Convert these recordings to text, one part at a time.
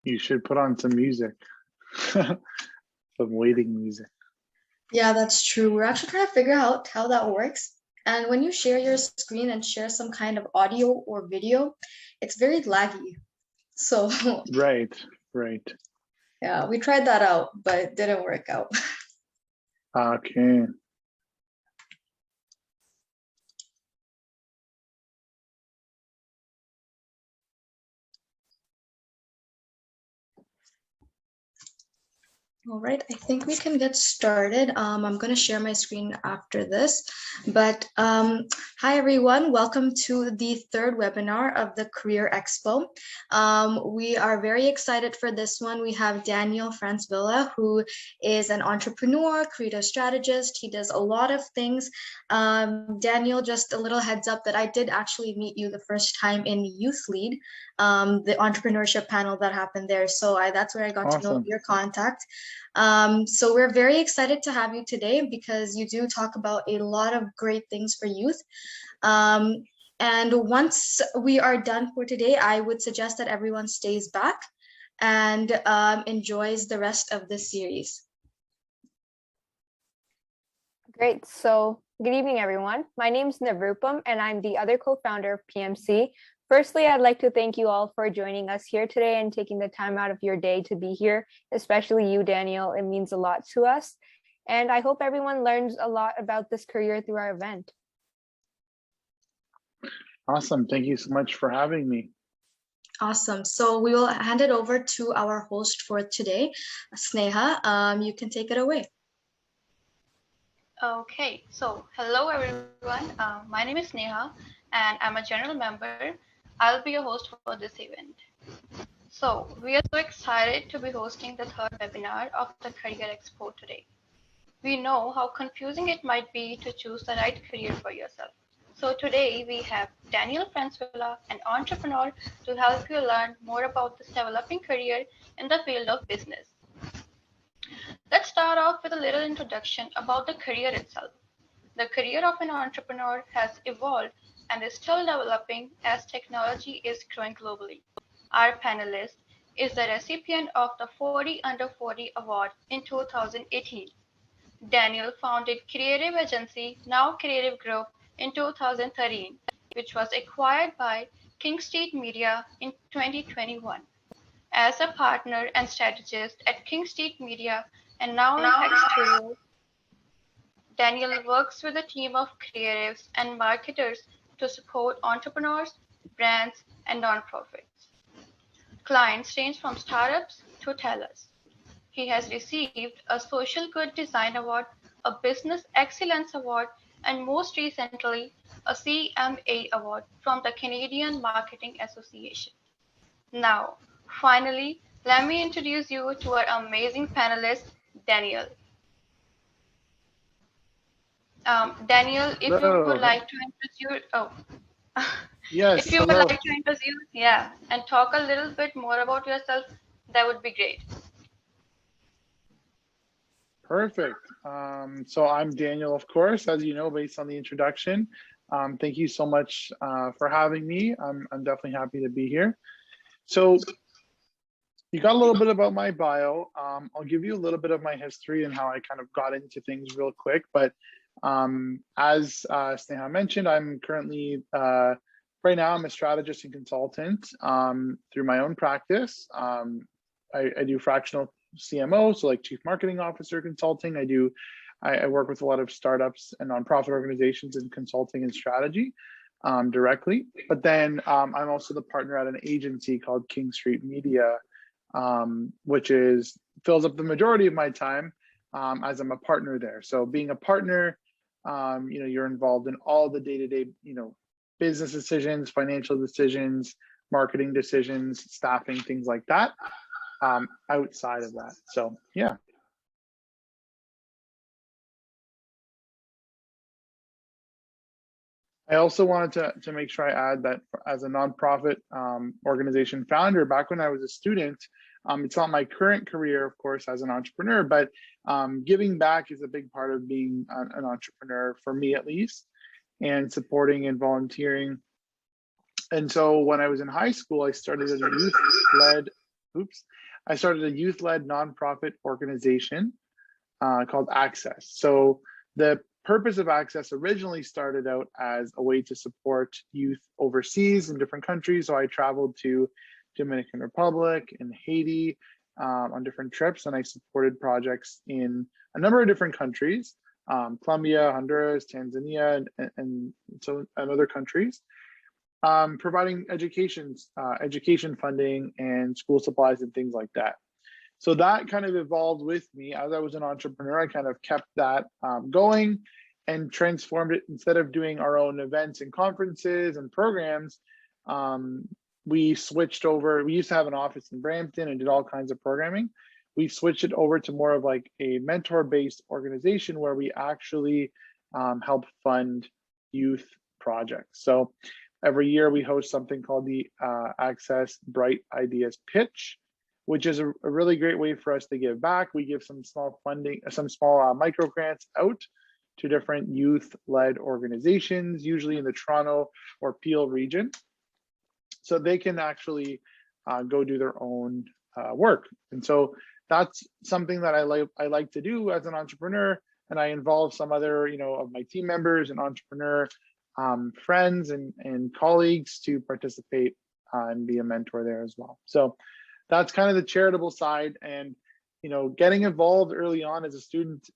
You should put on some music, some waiting music. Yeah, that's true. We're actually trying to figure out how that works. And when you share your screen and share some kind of audio or video, it's very laggy. So Right, right. yeah, we tried that out, but it didn't work out. Okay. All right, I think we can get started. I'm going to share my screen after this. But hi, everyone. Welcome to the third webinar of the Career Expo. We are very excited for this one. We have Daniel Francavilla, who is an entrepreneur, creative strategist. He does a lot of things. Daniel, just a little heads up that I did actually meet you the first time in Youth Lead, the entrepreneurship panel that happened there. So that's where I got to know Awesome. your contact. So we're very excited to have you today because you do talk about a lot of great things for youth. And once we are done for today, I would suggest that everyone stays back and enjoys the rest of this series. Great. So good evening, everyone. My name is Navrupam, and I'm the other co-founder of PMC. Firstly, I'd like to thank you all for joining us here today and taking the time out of your day to be here, especially you, Daniel. It means a lot to us. And I hope everyone learns a lot about this career through our event. Awesome. Thank you so much for having me. Awesome. So we will hand it over to our host for today, Sneha. You can take it away. Okay, so hello everyone. My name is Sneha and I'm a general member. I'll be your host for this event. So we are so excited to be hosting the third webinar of the Career Expo today. We know how confusing it might be to choose the right career for yourself. So today we have Daniel Francavilla, an entrepreneur, to help you learn more about this developing career in the field of business. Let's start off with a little introduction about the career itself. The career of an entrepreneur has evolved and is still developing as technology is growing globally. Our panelist is the recipient of the 40 Under 40 Award in 2018. Daniel founded creative agency Now Creative Group in 2013, which was acquired by King Street Media in 2021. As a partner and strategist at King Street Media and now in X Studio, Daniel works with a team of creatives and marketers to support entrepreneurs, brands, and nonprofits. Clients range from startups to tellers. He has received a Social Good Design Award, a Business Excellence Award, and most recently, a CMA Award from the Canadian Marketing Association. Now, finally, let me introduce you to our amazing panelist, Daniel. Daniel, if you would like to Yes, if you would like to introduce, and talk a little bit more about yourself, that would be great. Perfect. So I'm Daniel, of course, as you know, based on the introduction. Thank you so much for having me. I'm definitely happy to be here. So you got a little bit about my bio. I'll give you a little bit of my history and how I kind of got into things real quick. But as Sneha mentioned, I'm currently, right now, I'm a strategist and consultant through my own practice. I do fractional CMO, so like Chief Marketing Officer consulting. I work with a lot of startups and nonprofit organizations in consulting and strategy directly. But then I'm also the partner at an agency called King Street Media, which fills up the majority of my time as I'm a partner there. So being a partner, you're involved in all the day-to-day, business decisions, financial decisions, marketing decisions, staffing, things like that. Outside of that, so yeah. I also wanted to make sure I add that as a nonprofit organization founder, back when I was a student, it's not my current career, of course, as an entrepreneur, but giving back is a big part of being an entrepreneur, for me at least, and supporting and volunteering. And so when I was in high school, I started a youth-led I started a youth-led nonprofit organization called Access. So the purpose of Access originally started out as a way to support youth overseas in different countries. So I traveled to Dominican Republic and Haiti on different trips, and I supported projects in a number of different countries, Colombia, Honduras, Tanzania, and other countries, providing education funding and school supplies and things like that. So that kind of evolved with me. As I was an entrepreneur, I kind of kept that going and transformed it. Instead of doing our own events and conferences and programs, we switched over. We used to have an office in Brampton and did all kinds of programming. We switched it over to more of like a mentor-based organization where we actually help fund youth projects. So every year we host something called the Access Bright Ideas Pitch, which is a really great way for us to give back. We give some small funding, some small micro grants out to different youth-led organizations, usually in the Toronto or Peel region, so they can actually go do their own work. And so that's something that I like to do as an entrepreneur, and I involve some other, of my team members and entrepreneur friends and colleagues to participate and be a mentor there as well. So that's kind of the charitable side. And getting involved early on as a student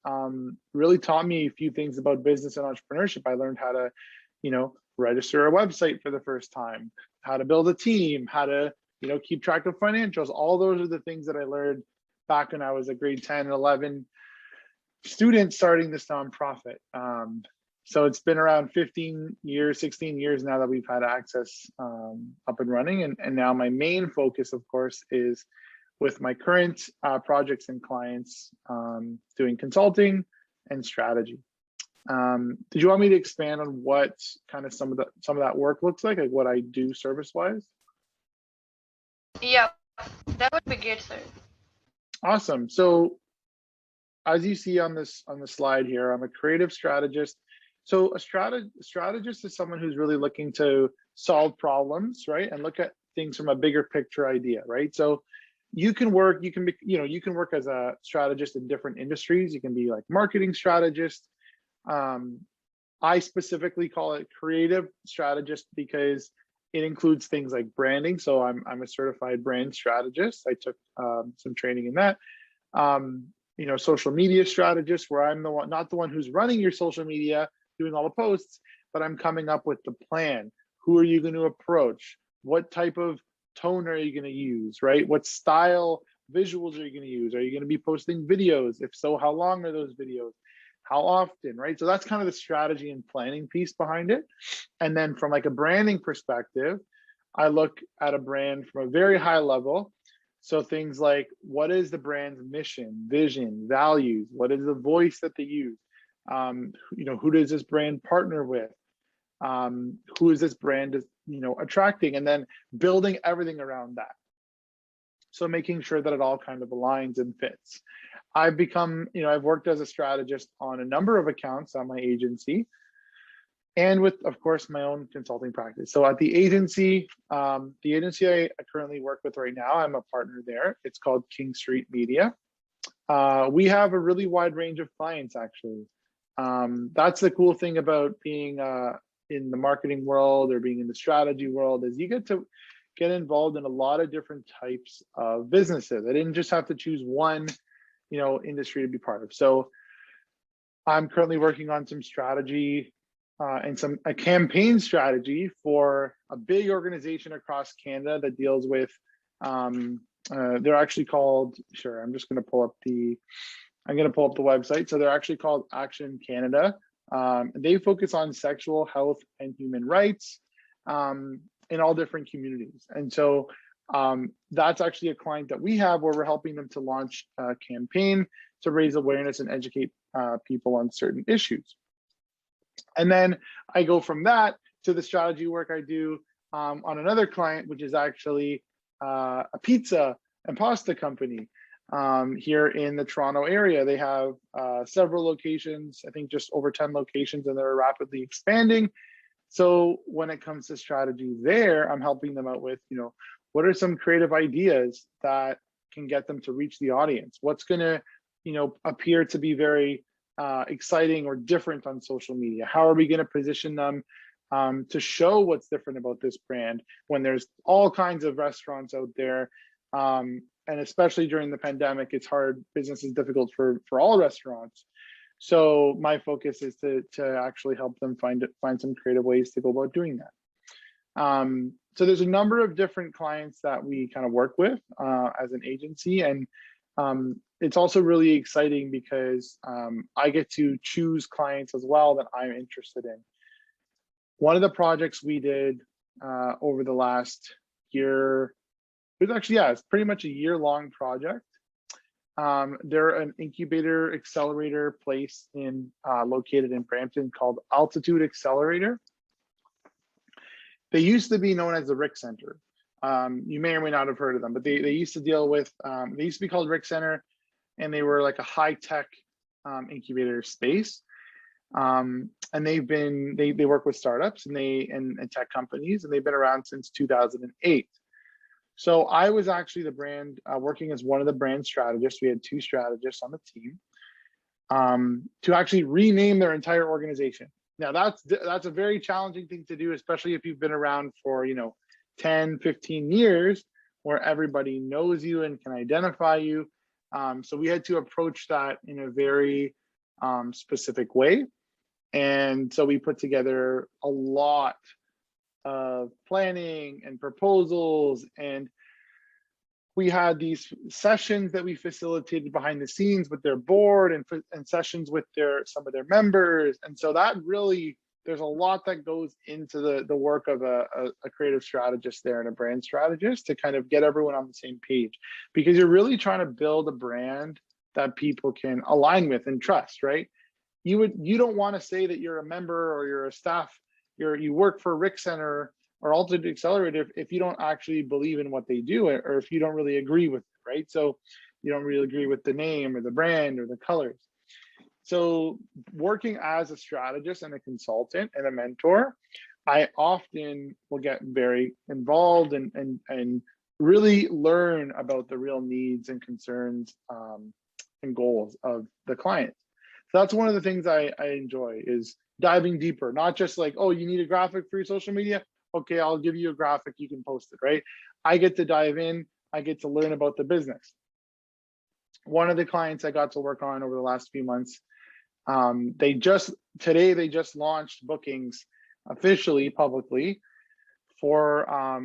really taught me a few things about business and entrepreneurship. I learned how to register a website for the first time, how to build a team, how to keep track of financials. All those are the things that I learned back when I was a grade 10 and 11 student starting this nonprofit. So it's been around 16 years now that we've had Access up and running. And now my main focus, of course, is with my current projects and clients, doing consulting and strategy. Did you want me to expand on what kind of some of that work looks like what I do service-wise? Yeah, that would be great, sir. Awesome. So as you see on the slide here, I'm a creative strategist. So a strategist is someone who's really looking to solve problems, right? And look at things from a bigger picture idea, right? So you can work as a strategist in different industries. You can be like marketing strategist. I specifically call it creative strategist because it includes things like branding. So I'm a certified brand strategist. I took some training in that. Social media strategist, where I'm not the one who's running your social media, doing all the posts, but I'm coming up with the plan. Who are you going to approach? What type of tone are you going to use, right? What style visuals are you going to use? Are you going to be posting videos? If so, how long are those videos? How often, right? So that's kind of the strategy and planning piece behind it. And then from like a branding perspective, I look at a brand from a very high level. So things like, what is the brand's mission, vision, values? What is the voice that they use? Who does this brand partner with? Who is this brand attracting? And then building everything around that. So making sure that it all kind of aligns and fits. I've worked as a strategist on a number of accounts on my agency, and with, of course, my own consulting practice. So at the agency I currently work with right now, I'm a partner there. It's called King Street Media. We have a really wide range of clients, actually. That's the cool thing about being in the marketing world or being in the strategy world, is you get to get involved in a lot of different types of businesses. I didn't just have to choose one industry to be part of. So I'm currently working on some strategy and a campaign strategy for a big organization across Canada that deals with, they're actually called, I'm going to pull up the website. So they're actually called Action Canada. They focus on sexual health and human rights in all different communities. And so that's actually a client that we have, where we're helping them to launch a campaign to raise awareness and educate people on certain issues. And then I go from that to the strategy work I do on another client, which is actually a pizza and pasta company here in the Toronto area. They have several locations, I think just over 10 locations, and they're rapidly expanding. So when it comes to strategy there, I'm helping them out with, what are some creative ideas that can get them to reach the audience? What's going to, appear to be very exciting or different on social media? How are we going to position them to show what's different about this brand when there's all kinds of restaurants out there? And especially during the pandemic, it's hard. Business is difficult for all restaurants. So my focus is to actually help them find some creative ways to go about doing that. So there's a number of different clients that we kind of work with as an agency, and it's also really exciting because I get to choose clients as well that I'm interested in. One of the projects we did over the last year, it was actually, it's pretty much a year-long project. They're an incubator accelerator place located in Brampton called Altitude Accelerator. They used to be known as the Rick Center. You may or may not have heard of them, but they used to deal with, they used to be called Rick Center, and they were like a high-tech incubator space. And they work with startups and tech companies, and they've been around since 2008. So I was actually the brand, working as one of the brand strategists. We had 2 strategists on the team to actually rename their entire organization. Now that's a very challenging thing to do, especially if you've been around for 10, 15 years, where everybody knows you and can identify you. So we had to approach that in a very specific way. And so we put together a lot of planning and proposals, and we had these sessions that we facilitated behind the scenes with their board, and sessions with some of their members. And so that really, there's a lot that goes into the work of a creative strategist there and a brand strategist to kind of get everyone on the same page, because you're really trying to build a brand that people can align with and trust, right? You don't want to say that you're a member or you're a staff, you work for Rick Center or Altitude Accelerator if you don't actually believe in what they do, or if you don't really agree with it, right? So you don't really agree with the name or the brand or the colors. So working as a strategist and a consultant and a mentor, I often will get very involved and really learn about the real needs and concerns and goals of the client. So that's one of the things I enjoy, is diving deeper, not just like, oh, you need a graphic for your social media? Okay, I'll give you a graphic, you can post it, right? I get to dive in, I get to learn about the business. One of the clients I got to work on over the last few months, they just launched bookings officially, publicly, for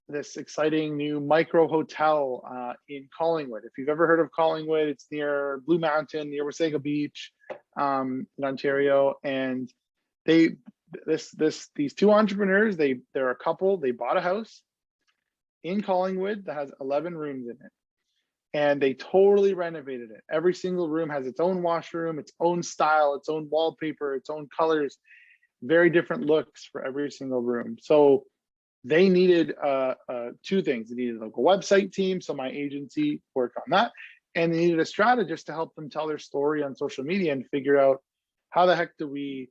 this exciting new micro hotel in Collingwood. If you've ever heard of Collingwood, it's near Blue Mountain, near Wasaga Beach, in Ontario. And these 2 entrepreneurs, they're a couple. They bought a house in Collingwood that has 11 rooms in it, and they totally renovated it. Every single room has its own washroom, its own style, its own wallpaper, its own colors, very different looks for every single room. So they needed 2 things. They needed a local website team, so my agency worked on that, and they needed a strategist to help them tell their story on social media and figure out how the heck do we,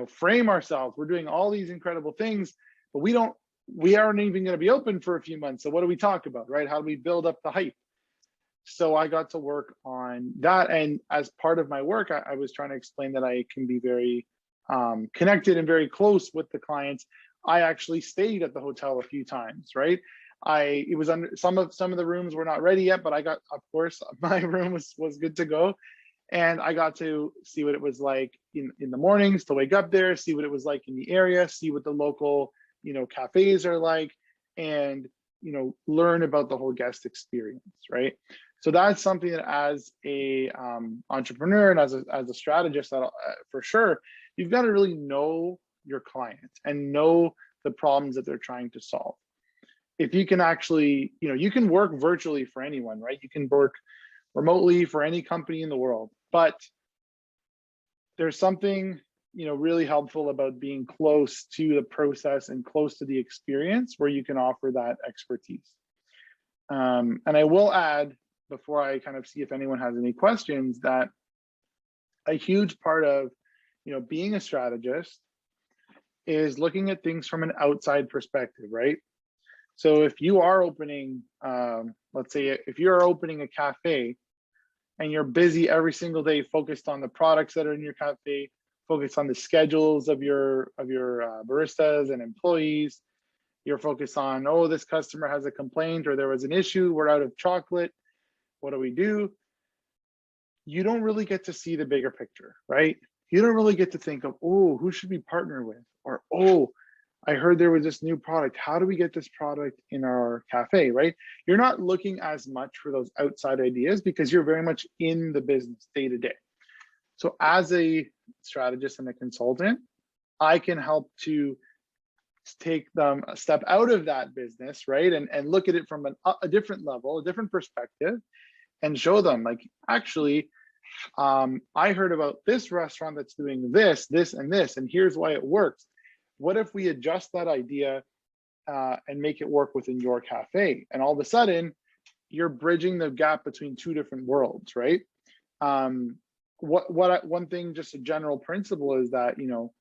frame ourselves. We're doing all these incredible things, but we aren't even going to be open for a few months. So what do we talk about, right? How do we build up the hype? So I got to work on that, and as part of my work, I was trying to explain that I can be very connected and very close with the clients. I actually stayed at the hotel a few times, right? It was under some of the rooms were not ready yet, but of course, my room was good to go. And I got to see what it was like in the mornings, to wake up there, see what it was like in the area, see what the local, cafes are like, and, learn about the whole guest experience, right? So that's something that, as a entrepreneur and as a strategist, that for sure, you've got to really know your clients and know the problems that they're trying to solve. If you can actually, you can work virtually for anyone, right? You can work remotely for any company in the world, but there's something, really helpful about being close to the process and close to the experience where you can offer that expertise. And I will add, before I kind of see if anyone has any questions, that a huge part of, being a strategist is looking at things from an outside perspective, right? So if you are opening, let's say if you're opening a cafe and you're busy every single day, focused on the products that are in your cafe, focused on the schedules of your baristas and employees, you're focused on, oh, this customer has a complaint or there was an issue, we're out of chocolate, what do we do? You don't really get to see the bigger picture, right? You don't really get to think of, oh, who should we partner with? Or, oh, I heard there was this new product. How do we get this product in our cafe, right? You're not looking as much for those outside ideas because you're very much in the business day to day. So as a strategist and a consultant, I can help to take them a step out of that business, right? And look at it from a different level, a different perspective, and show them like, actually, I heard about this restaurant that's doing this, this, and this, and here's why it works. What if we adjust that idea and make it work within your cafe? And all of a sudden, you're bridging the gap between two different worlds, right? One thing, just a general principle is that, you know,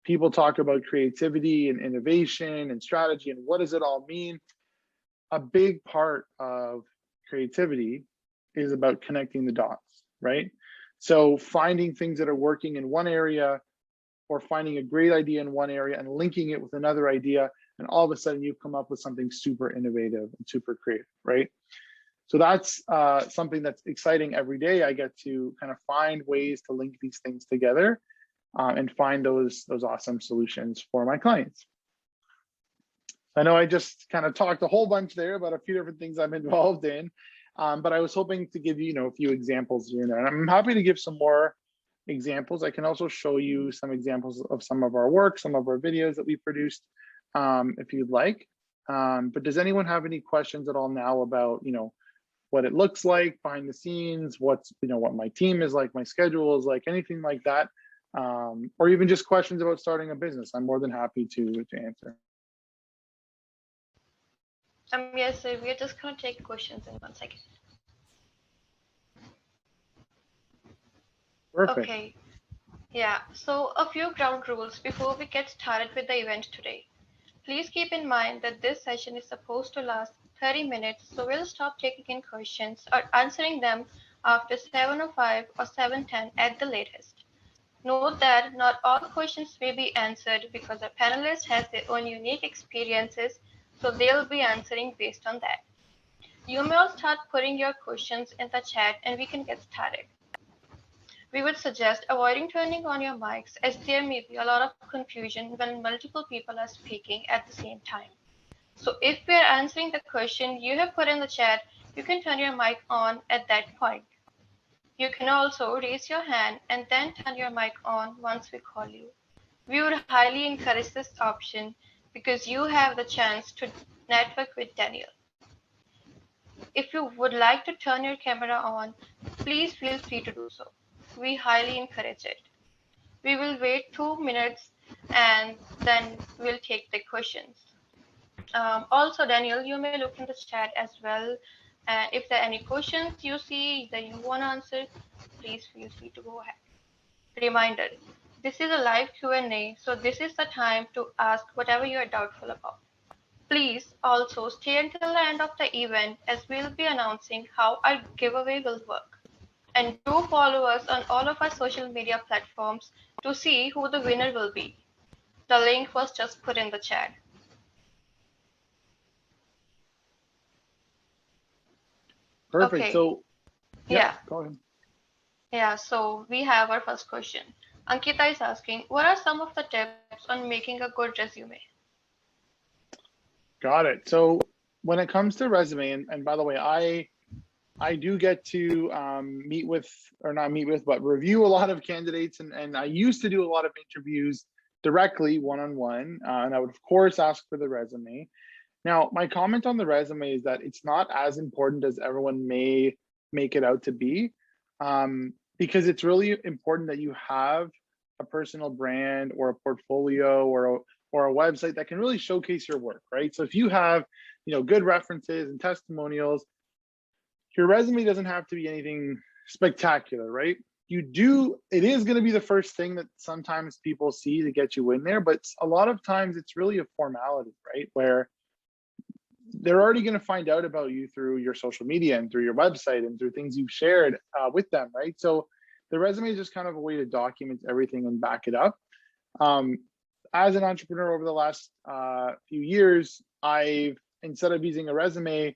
people talk about creativity and innovation and strategy, and what does it all mean? A big part of creativity is about connecting the dots, right? So finding things that are working in one area, or finding a great idea in one area and linking it with another idea, and all of a sudden you've come up with something super innovative and super creative, right? So that's something that's exciting every day. I get to kind of find ways to link these things together and find those awesome solutions for my clients. I know I just kind of talked a whole bunch there about a few different things I'm involved in, but I was hoping to give you, a few examples here and there. And I'm happy to give some more examples. I can also show you some examples of some of our work, some of our videos that we produced, if you'd like. But does anyone have any questions at all now about, what it looks like behind the scenes, what my team is like, my schedule is like, anything like that, or even just questions about starting a business? I'm more than happy to answer. Yes, sir. We are just going to take questions in 1 second. Perfect. Okay. Yeah, so a few ground rules before we get started with the event today. Please keep in mind that this session is supposed to last 30 minutes, so we'll stop taking in questions or answering them after 7:05 or 7:10 at the latest. Note that not all questions may be answered because our panelists have their own unique experiences, so they'll be answering based on that. You may all start putting your questions in the chat and we can get started. We would suggest avoiding turning on your mics as there may be a lot of confusion when multiple people are speaking at the same time. So if we are answering the question you have put in the chat, you can turn your mic on at that point. You can also raise your hand and then turn your mic on once we call you. We would highly encourage this option because you have the chance to network with Daniel. If you would like to turn your camera on, please feel free to do so. We highly encourage it. We will wait 2 minutes and then we'll take the questions. Also, Daniel, you may look in the chat as well. If there are any questions you see that you want to answer, please feel free to go ahead. Reminder, this is a live Q&A, so this is the time to ask whatever you are doubtful about. Please also stay until the end of the event as we'll be announcing how our giveaway will work. And do follow us on all of our social media platforms to see who the winner will be. The link was just put in the chat. Perfect. Okay. So Yeah. Go ahead. Yeah, so we have our first question. Ankita is asking, what are some of the tips on making a good resume? Got it. So when it comes to resume, and by the way, I do get to review a lot of candidates, and I used to do a lot of interviews directly one-on-one, and I would of course ask for the resume. Now, my comment on the resume is that it's not as important as everyone may make it out to be, because it's really important that you have a personal brand or a portfolio or a website that can really showcase your work, right? So if you have, good references and testimonials, your resume doesn't have to be anything spectacular, right? it is going to be the first thing that sometimes people see to get you in there, but a lot of times it's really a formality, right? Where they're already going to find out about you through your social media and through your website and through things you've shared with them, right? So the resume is just kind of a way to document everything and back it up. As an entrepreneur over the last few years, instead of using a resume,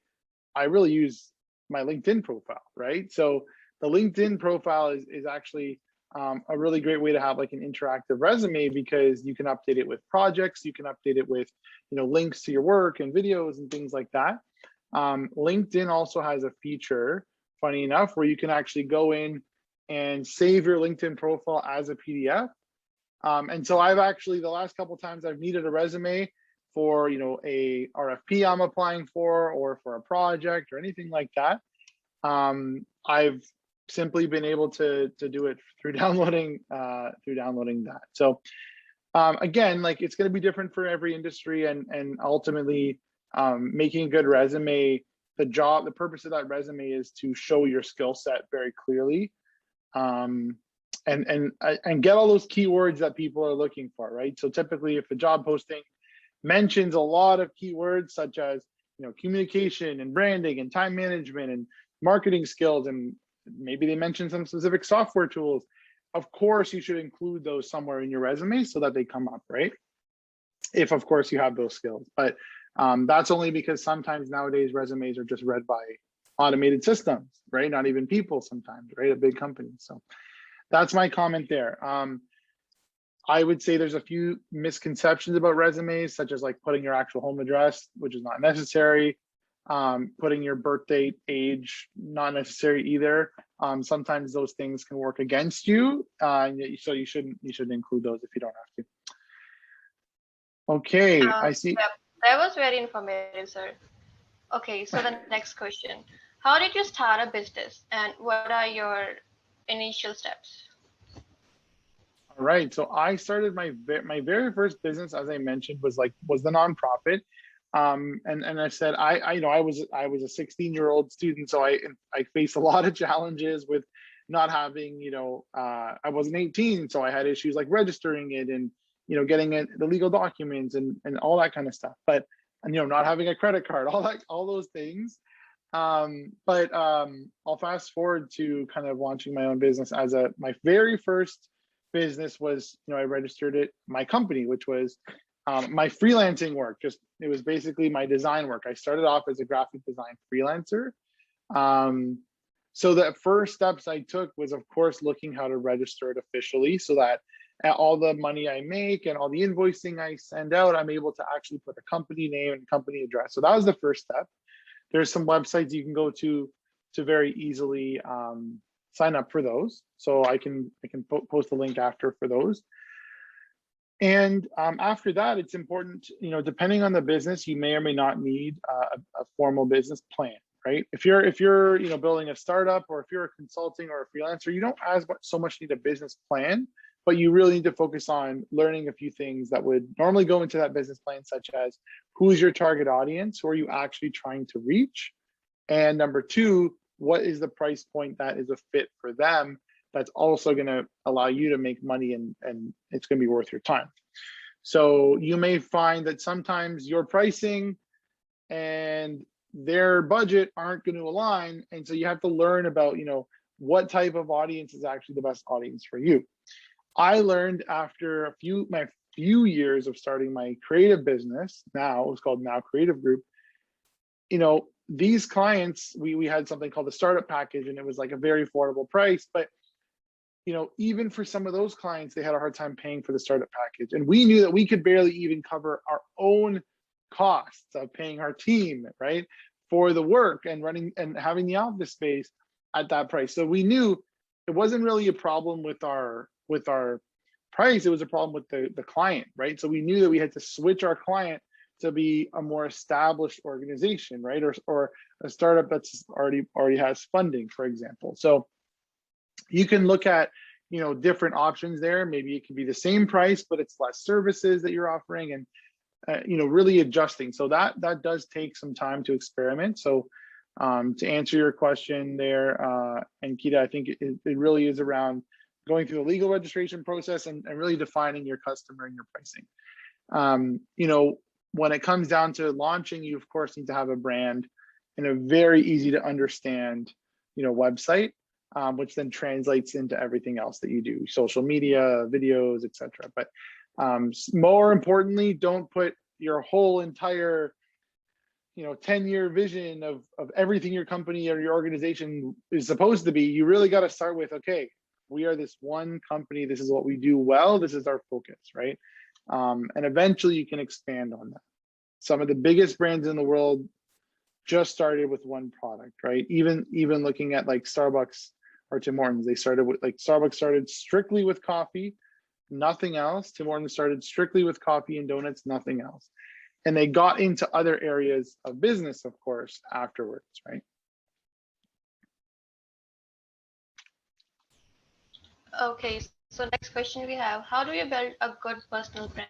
I really use my LinkedIn profile, right? So the LinkedIn profile is actually a really great way to have like an interactive resume, because you can update it with projects, you can update it with, links to your work and videos and things like that. LinkedIn also has a feature, funny enough, where you can actually go in and save your LinkedIn profile as a PDF. And so I've actually, the last couple of times I've needed a resume for, a RFP I'm applying for, or for a project or anything like that, I've simply been able to do it through downloading that. So again, like, it's going to be different for every industry, and ultimately making a good resume, the purpose of that resume is to show your skill set very clearly, and get all those keywords that people are looking for, right? So typically, if a job posting mentions a lot of keywords such as communication and branding and time management and marketing skills, and maybe they mention some specific software tools, of course you should include those somewhere in your resume so that they come up, right? If of course you have those skills. But that's only because sometimes nowadays resumes are just read by automated systems, right? Not even people sometimes, right? At big companies. So that's my comment there. I would say there's a few misconceptions about resumes, such as like putting your actual home address, which is not necessary. Putting your birth date, age, not necessary either. Sometimes those things can work against you, so you shouldn't include those if you don't have to. Okay, I see. Yep, that was very informative, sir. Okay, so the next question: how did you start a business, and what are your initial steps? All right, so I started my very first business, as I mentioned, was the nonprofit. And I said, I was a 16-year-old student, so I faced a lot of challenges with not having, I wasn't 18, so I had issues like registering it and getting the legal documents and all that kind of stuff. But not having a credit card, all those things. But I'll fast forward to kind of launching my own business. My very first business was, I registered my company, which was my freelancing work. It was basically my design work. I started off as a graphic design freelancer. So the first steps I took was, of course, looking how to register it officially, so that all the money I make and all the invoicing I send out, I'm able to actually put a company name and company address. So that was the first step. There's some websites you can go to very easily sign up for those. So I can post a link after for those. And after that, it's important, depending on the business, you may or may not need a formal business plan, right? If you're building a startup, or if you're a consulting or a freelancer, you don't so much need a business plan, but you really need to focus on learning a few things that would normally go into that business plan, such as who's your target audience, who are you actually trying to reach? And number two, what is the price point that is a fit for them, that's also going to allow you to make money, and it's going to be worth your time. So you may find that sometimes your pricing and their budget aren't going to align. And so you have to learn about, what type of audience is actually the best audience for you. I learned after my few years of starting my creative business, now it's called Now Creative Group, these clients, we had something called the startup package, and it was like a very affordable price, but even for some of those clients, they had a hard time paying for the startup package. And we knew that we could barely even cover our own costs of paying our team, right, for the work and running and having the office space at that price. So we knew it wasn't really a problem with our price, it was a problem with the client, right? So we knew that we had to switch our client to be a more established organization, right? Or a startup that's already has funding, for example. So you can look at, different options there. Maybe it could be the same price, but it's less services that you're offering, and, really adjusting. So that does take some time to experiment. So To answer your question there, and Kita, I think it really is around going through the legal registration process and really defining your customer and your pricing. When it comes down to launching, you of course need to have a brand and a very easy to understand, website, which then translates into everything else that you do, social media, videos, etc. But more importantly, don't put your whole entire 10-year vision of everything your company or your organization is supposed to be. You really got to start with, okay, we are this one company, this is what we do well, this is our focus, right? And eventually you can expand on that. Some of the biggest brands in the world just started with one product, right? Even looking at like Starbucks or Tim Hortons, they started with, like, Starbucks started strictly with coffee, nothing else. Tim Hortons started strictly with coffee and donuts, nothing else. And they got into other areas of business, of course, afterwards, right? Okay, so next question we have, how do you build a good personal brand?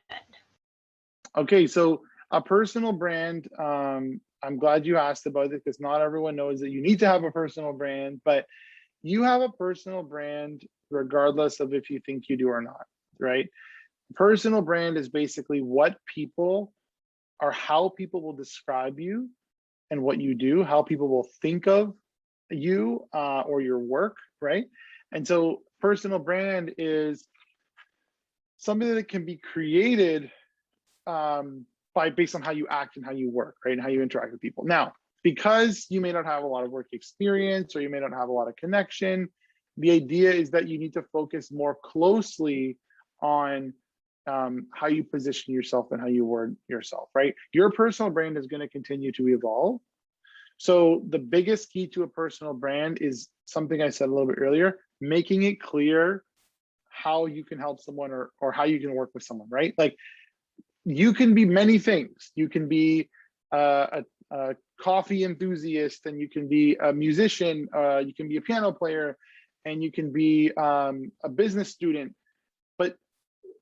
Okay, so a personal brand, I'm glad you asked about it, because not everyone knows that you need to have a personal brand, but you have a personal brand regardless of if you think you do or not, right? Personal brand is basically what people or how people will describe you and what you do, how people will think of you or your work, right? And so personal brand is something that can be created based on how you act and how you work, right? And how you interact with people. Now, because you may not have a lot of work experience or you may not have a lot of connection, the idea is that you need to focus more closely on how you position yourself and how you word yourself, right? Your personal brand is going to continue to evolve. So the biggest key to a personal brand is something I said a little bit earlier, making it clear how you can help someone or how you can work with someone, right? Like, you can be many things. You can be a coffee enthusiast, and you can be a musician, you can be a piano player, and you can be a business student.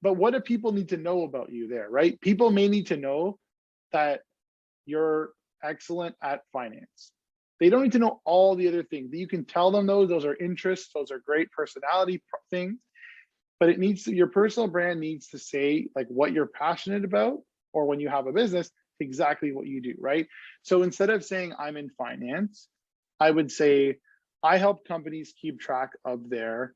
But what do people need to know about you there, right? People may need to know that you're excellent at finance. They don't need to know all the other things. You can tell them those are interests, those are great personality things, but it needs to, your personal brand needs to say like what you're passionate about, or when you have a business, exactly what you do, right? So instead of saying I'm in finance, I would say I help companies keep track of their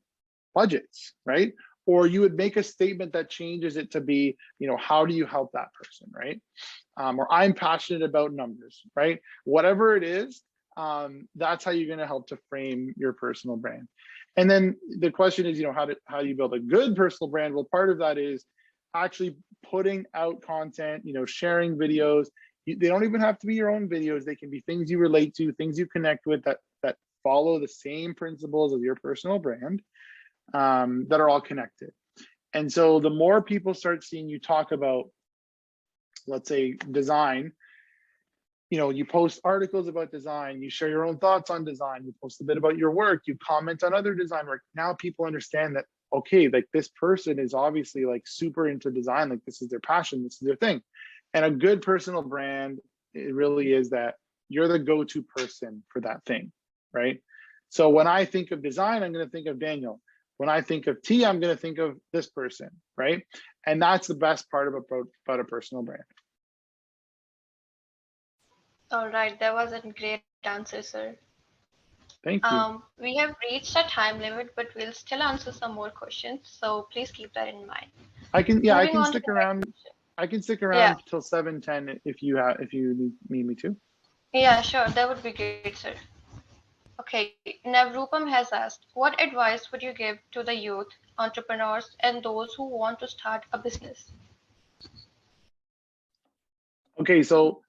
budgets, right? Or you would make a statement that changes it to be, how do you help that person, right? Or I'm passionate about numbers, right? Whatever it is, that's how you're going to help to frame your personal brand. And then the question is, how do you build a good personal brand? Well, part of that is actually putting out content, sharing videos. They don't even have to be your own videos. They can be things you relate to, things you connect with that follow the same principles of your personal brand, that are all connected. And so the more people start seeing you talk about, let's say, design, you post articles about design, you share your own thoughts on design, you post a bit about your work, you comment on other design work. Now people understand that, okay, like this person is obviously like super into design, like this is their passion, this is their thing. And a good personal brand, it really is that you're the go-to person for that thing, right? So when I think of design, I'm going to think of Daniel. When I think of tea, I'm going to think of this person, right? And that's the best part about a personal brand. All right, that was a great answer, sir. Thank you. We have reached a time limit, but we'll still answer some more questions. So please keep that in mind. I can stick around. I can stick around till 7:10 if you need me to. Yeah, sure. That would be great, sir. Okay, Navrupam has asked, what advice would you give to the youth, entrepreneurs, and those who want to start a business? Okay, so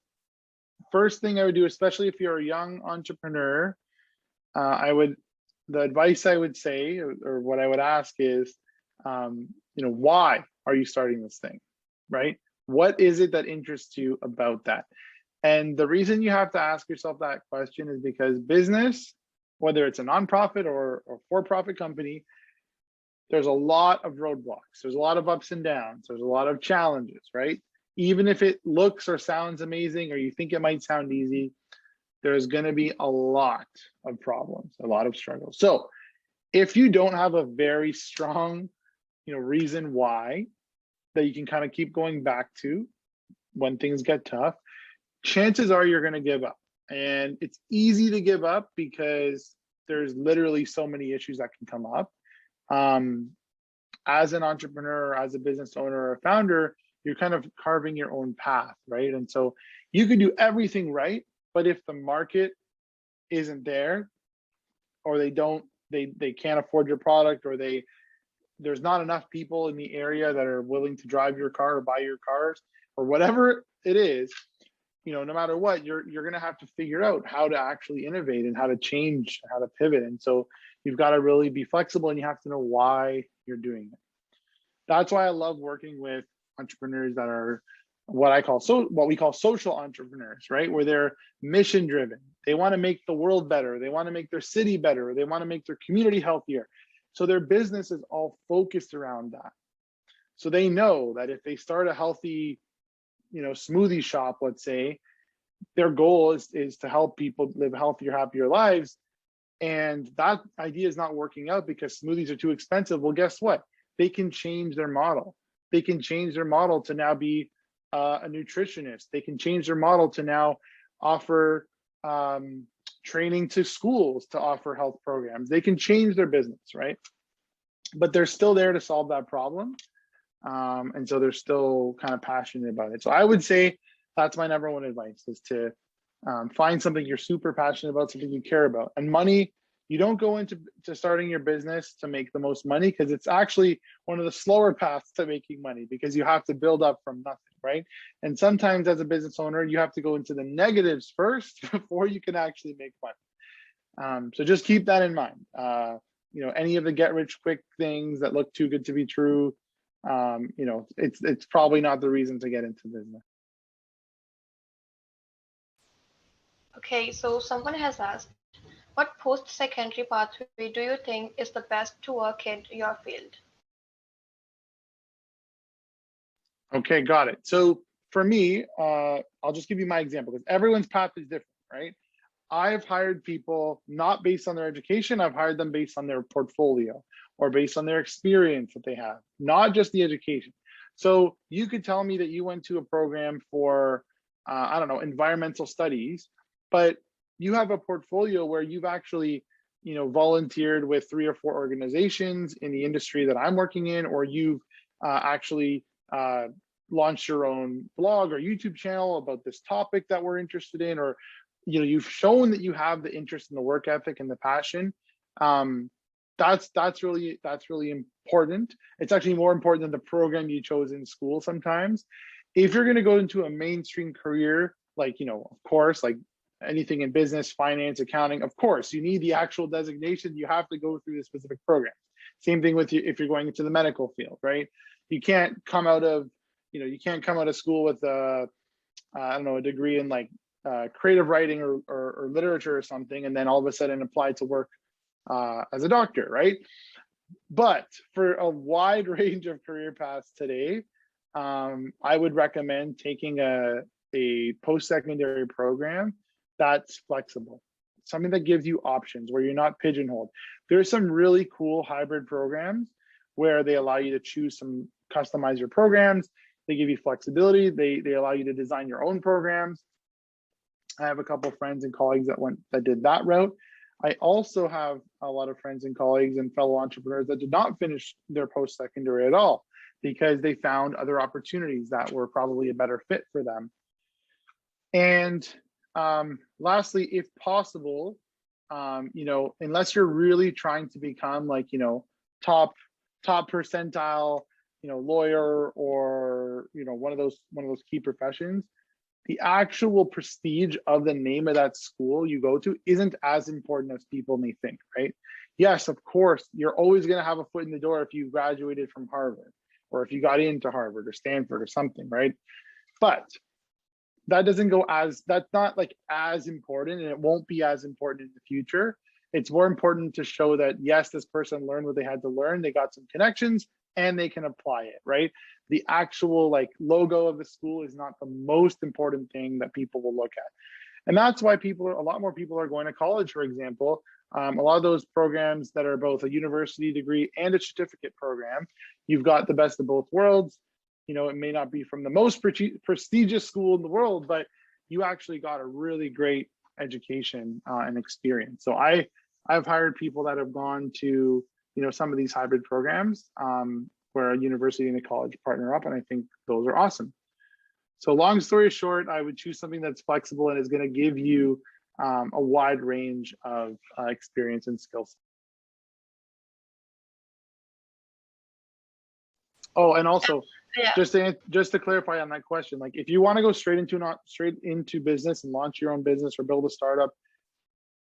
first thing I would do, especially if you're a young entrepreneur, the advice I would say, or what I would ask is, why are you starting this thing, right? What is it that interests you about that? And the reason you have to ask yourself that question is because business, whether it's a nonprofit or for-profit company, there's a lot of roadblocks. There's a lot of ups and downs. There's a lot of challenges, right? Even if it looks or sounds amazing, or you think it might sound easy, there's going to be a lot of problems, a lot of struggles. So if you don't have a very strong, reason why that you can kind of keep going back to when things get tough, chances are you're going to give up. And it's easy to give up because there's literally so many issues that can come up. As an entrepreneur, as a business owner or a founder, you're kind of carving your own path, right? And so you can do everything right, but if the market isn't there, or they can't afford your product, or there's not enough people in the area that are willing to drive your car or buy your cars, or whatever it is, no matter what, you're going to have to figure out how to actually innovate and how to change, how to pivot. And so you've got to really be flexible, and you have to know why you're doing it. That's why I love working with entrepreneurs that are what we call social entrepreneurs, right? Where they're mission driven. They want to make the world better. They want to make their city better. They want to make their community healthier. So their business is all focused around that. So they know that if they start a healthy, smoothie shop, let's say, their goal is to help people live healthier, happier lives. And that idea is not working out because smoothies are too expensive. Well, guess what? They can change their model. They can change their model to now be a nutritionist. They can change their model to now offer training to schools to offer health programs. They can change their business, right? But they're still there to solve that problem. And so they're still kind of passionate about it. So I would say that's my number one advice, is to find something you're super passionate about, something you care about. And money, you don't go into starting your business to make the most money, because it's actually one of the slower paths to making money, because you have to build up from nothing, right? And sometimes as a business owner, you have to go into the negatives first before you can actually make money. So just keep that in mind. Any of the get rich quick things that look too good to be true, it's probably not the reason to get into business. Okay, so someone has asked, what post-secondary pathway do you think is the best to work in your field? Okay, got it. So for me, I'll just give you my example, because everyone's path is different, right? I've hired people not based on their education. I've hired them based on their portfolio or based on their experience that they have, not just the education. So you could tell me that you went to a program for, I don't know, environmental studies, but you have a portfolio where you've actually, volunteered with 3 or 4 organizations in the industry that I'm working in, or you've actually launched your own blog or YouTube channel about this topic that we're interested in, or you've shown that you have the interest in the work ethic and the passion. That's really important. It's actually more important than the program you chose in school sometimes. If you're going to go into a mainstream career, like, of course, like anything in business, finance, accounting, of course, you need the actual designation. You have to go through the specific program. Same thing with you if you're going into the medical field, right? You can't come out of, school with a degree in like creative writing or literature or something, and then all of a sudden apply to work as a doctor, right? But for a wide range of career paths today, I would recommend taking a post-secondary program that's flexible, something that gives you options where you're not pigeonholed. There's some really cool hybrid programs where they allow you to customize your programs. They give you flexibility. They allow you to design your own programs. I have a couple of friends and colleagues that did that route. I also have a lot of friends and colleagues and fellow entrepreneurs that did not finish their post-secondary at all, because they found other opportunities that were probably a better fit for them. And lastly, if possible, unless you're really trying to become like, top percentile, lawyer, or, one of those key professions, the actual prestige of the name of that school you go to isn't as important as people may think, right? Yes, of course, you're always going to have a foot in the door if you graduated from Harvard, or if you got into Harvard or Stanford or something, right? But that's not like as important, and it won't be as important in the future. It's more important to show that, yes, this person learned what they had to learn, they got some connections, and they can apply it, right? The actual like logo of the school is not the most important thing that people will look at. And that's why a lot more people are going to college, for example. A lot of those programs that are both a university degree and a certificate program, you've got the best of both worlds. You know, it may not be from the most prestigious school in the world, but you actually got a really great education and experience. So I've hired people that have gone to, you know, some of these hybrid programs where a university and a college partner up, and I think those are awesome. So long story short, I would choose something that's flexible and is going to give you a wide range of experience and skills. Oh, and also, Yeah. just to clarify on that question, like if you want to go straight into business and launch your own business or build a startup,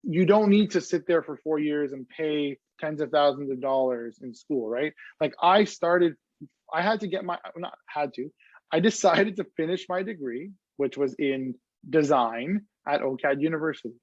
you don't need to sit there for 4 years and pay tens of thousands of dollars in school, right? Like I had to get I decided to finish my degree, which was in design at OCAD University.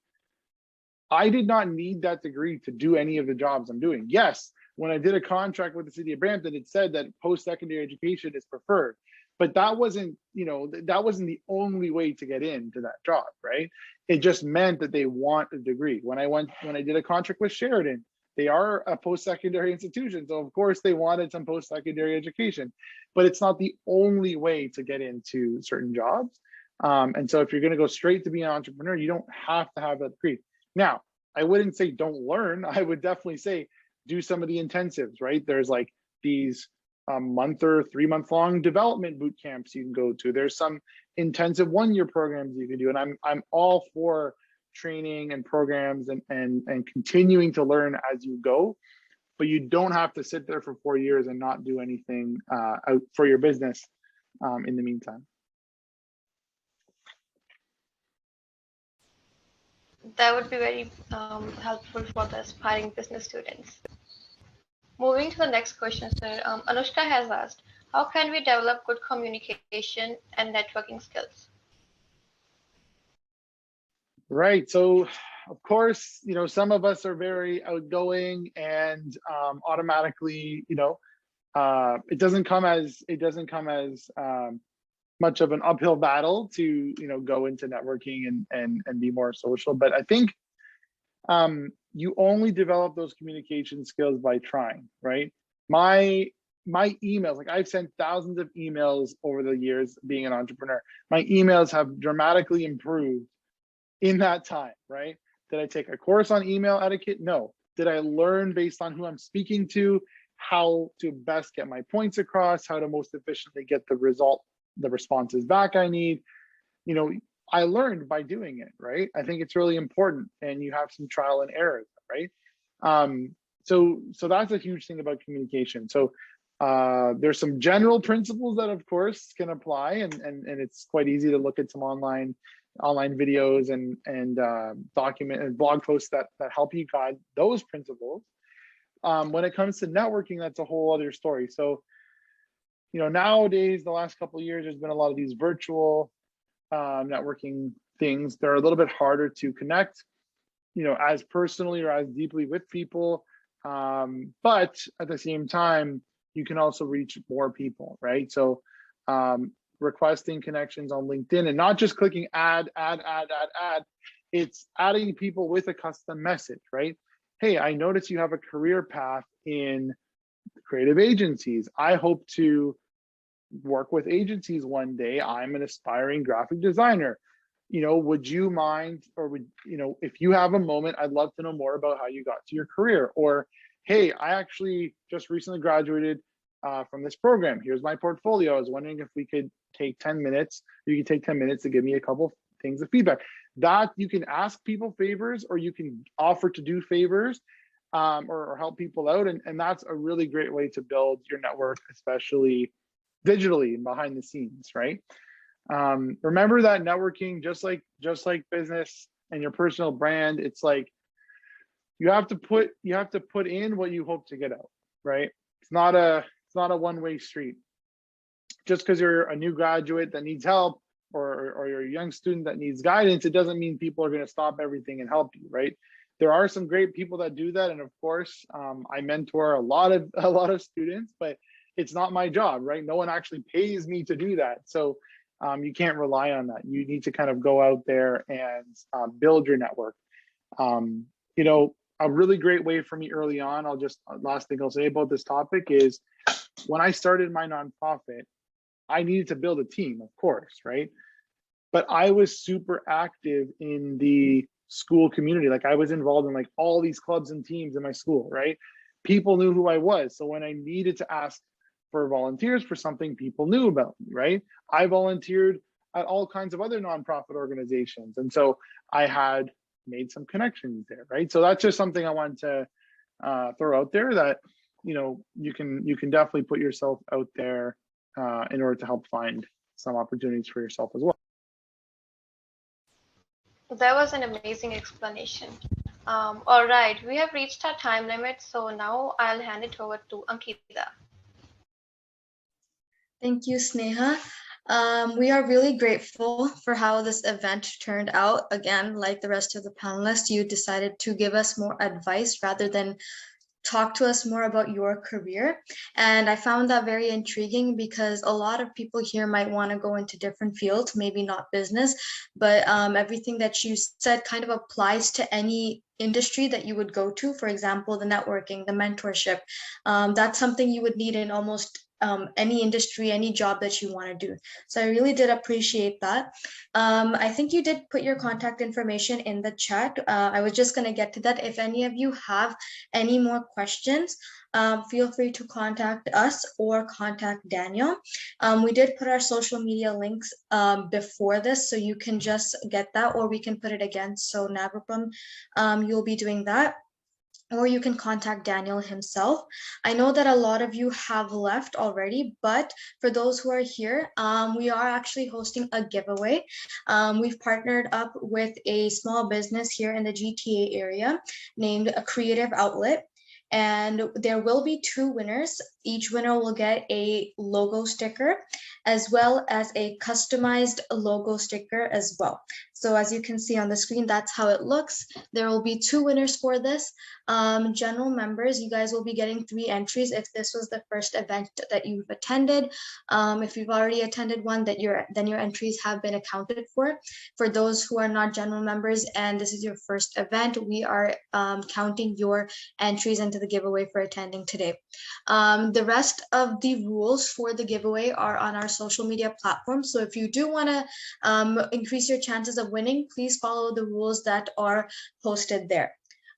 I did not need that degree to do any of the jobs I'm doing. Yes, when I did a contract with the city of Brampton, it said that post-secondary education is preferred, but that wasn't, you know, that wasn't the only way to get into that job, right? It just meant that they want a degree. When I did a contract with Sheridan, they are a post-secondary institution, so of course they wanted some post-secondary education, but it's not the only way to get into certain jobs. And so if you're going to go straight to be an entrepreneur, you don't have to have that degree. Now, I wouldn't say don't learn. I would definitely say do some of the intensives, right? There's like these month or 3 month long development boot camps you can go to. There's some intensive 1 year programs you can do. And I'm all for training and programs and continuing to learn as you go, but you don't have to sit there for 4 years and not do anything out for your business in the meantime. That would be very helpful for the aspiring business students. Moving to the next question, sir. Anushka has asked, how can we develop good communication and networking skills? Right. So, of course, you know, some of us are very outgoing and automatically, you know, it doesn't come as much of an uphill battle to, you know, go into networking and be more social. But I think you only develop those communication skills by trying, right? My emails, like I've sent thousands of emails over the years being an entrepreneur. My emails have dramatically improved in that time, right? Did I take a course on email etiquette? No. Did I learn based on who I'm speaking to, how to best get my points across, how to most efficiently get the responses back I need? You know, I learned by doing it, right? I think it's really important, and you have some trial and error, right? So that's a huge thing about communication. So there's some general principles that of course can apply, and it's quite easy to look at some online videos and document and blog posts that help you guide those principles. When it comes to networking, that's a whole other story. So, you know, nowadays, the last couple of years, there's been a lot of these virtual networking things. They're a little bit harder to connect, you know, as personally or as deeply with people. But at the same time, you can also reach more people, right? So requesting connections on LinkedIn and not just clicking add. It's adding people with a custom message, right? Hey, I notice you have a career path in creative agencies. I hope to work with agencies one day. I'm an aspiring graphic designer. You know, would you mind, or would, you know, if you have a moment, I'd love to know more about how you got to your career. Or, hey, I actually just recently graduated from this program. Here's my portfolio. I was wondering if we could take 10 minutes. You could take 10 minutes to give me a couple things of feedback. That you can ask people favors, or you can offer to do favors or help people out. And that's a really great way to build your network, especially digitally and behind the scenes, right? Remember that networking, just like business and your personal brand, it's like you have to put in what you hope to get out, right? It's not a one-way street. Just because you're a new graduate that needs help, or you're a young student that needs guidance, it doesn't mean people are going to stop everything and help you, right? There are some great people that do that, and of course, I mentor a lot of students, but it's not my job, right? No one actually pays me to do that. So you can't rely on that. You need to kind of go out there and build your network. You know, a really great way for me early on, last thing I'll say about this topic is when I started my nonprofit, I needed to build a team, of course, right? But I was super active in the school community. Like I was involved in like all these clubs and teams in my school, right? People knew who I was. So when I needed to ask for volunteers for something, people knew about me, right? I volunteered at all kinds of other nonprofit organizations. And so I had made some connections there, right? So that's just something I wanted to throw out there, that, you know, you can definitely put yourself out there in order to help find some opportunities for yourself as well. That was an amazing explanation. All right, we have reached our time limit, so now I'll hand it over to Ankita. Thank you, Sneha. We are really grateful for how this event turned out. Again, like the rest of the panelists, you decided to give us more advice rather than talk to us more about your career. And I found that very intriguing because a lot of people here might want to go into different fields, maybe not business, but everything that you said kind of applies to any industry that you would go to. For example, the networking, the mentorship, that's something you would need in almost any industry, any job that you want to do. So I really did appreciate that. I think you did put your contact information in the chat. I was just going to get to that. If any of you have any more questions, feel free to contact us or contact Daniel. We did put our social media links before this, so you can just get that, or we can put it again. So Navrupam, you'll be doing that, or you can contact Daniel himself. I know that a lot of you have left already, but for those who are here, we are actually hosting a giveaway. We've partnered up with a small business here in the GTA area named A Creative Outlet. And there will be 2 winners. Each winner will get a logo sticker as well as a customized logo sticker as well. So as you can see on the screen, that's how it looks. There will be 2 winners for this. General members, you guys will be getting 3 entries if this was the first event that you've attended. If you've already attended one, then your entries have been accounted for. For those who are not general members and this is your first event, we are counting your entries into the giveaway for attending today. The rest of the rules for the giveaway are on our social media platforms. So if you do want to increase your chances of winning, please follow the rules that are posted there.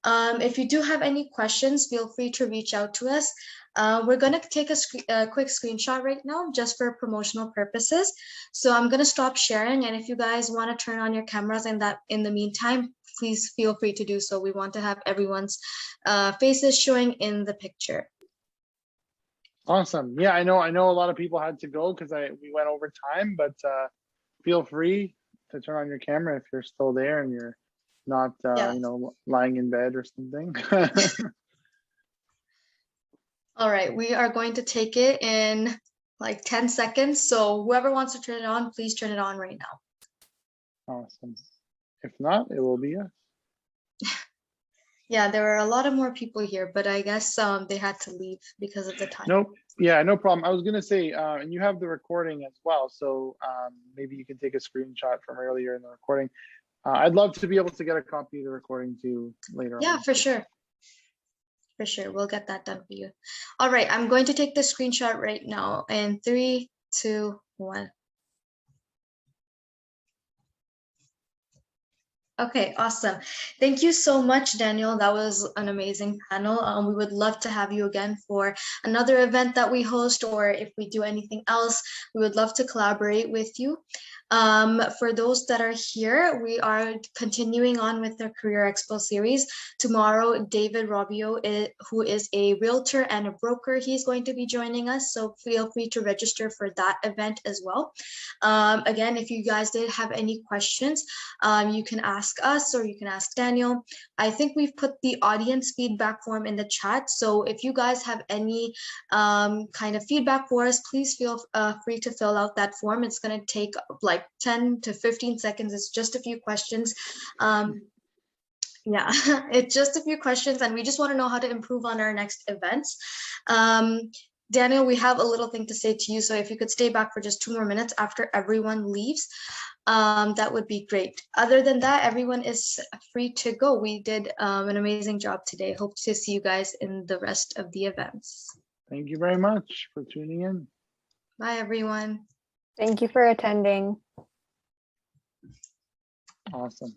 If you do have any questions, feel free to reach out to us. We're going to take a quick screenshot right now just for promotional purposes. So I'm going to stop sharing, and if you guys want to turn on your cameras in the meantime, please feel free to do so. We want to have everyone's faces showing in the picture. Awesome. Yeah, I know a lot of people had to go because we went over time, but feel free to turn on your camera if you're still there and you're not you know, lying in bed or something. All right, we are going to take it in like 10 seconds. So whoever wants to turn it on, please turn it on right now. Awesome. If not, it will be us. Yeah, there are a lot of more people here, but I guess they had to leave because of the time. Nope. Yeah, no problem. I was going to say, and you have the recording as well. So maybe you can take a screenshot from earlier in the recording. I'd love to be able to get a copy of the recording too later on. Yeah, for sure. For sure. We'll get that done for you. All right. I'm going to take the screenshot right now in 3, 2, 1. Okay, awesome. Thank you so much, Daniel. That was an amazing panel. We would love to have you again for another event that we host, or if we do anything else, we would love to collaborate with you. For those that are here, we are continuing on with our Career Expo series. Tomorrow, David Robio, who is a realtor and a broker, he's going to be joining us. So feel free to register for that event as well. Again, if you guys did have any questions, you can ask us or you can ask Daniel. I think we've put the audience feedback form in the chat. So if you guys have any kind of feedback for us, please feel free to fill out that form. It's going to take like 10 to 15 seconds. It's just a few questions. Yeah, it's just a few questions, and we just want to know how to improve on our next events. Daniel, we have a little thing to say to you. So if you could stay back for just 2 more minutes after everyone leaves, that would be great. Other than that, everyone is free to go. We did an amazing job today. Hope to see you guys in the rest of the events. Thank you very much for tuning in. Bye, everyone. Thank you for attending. Awesome.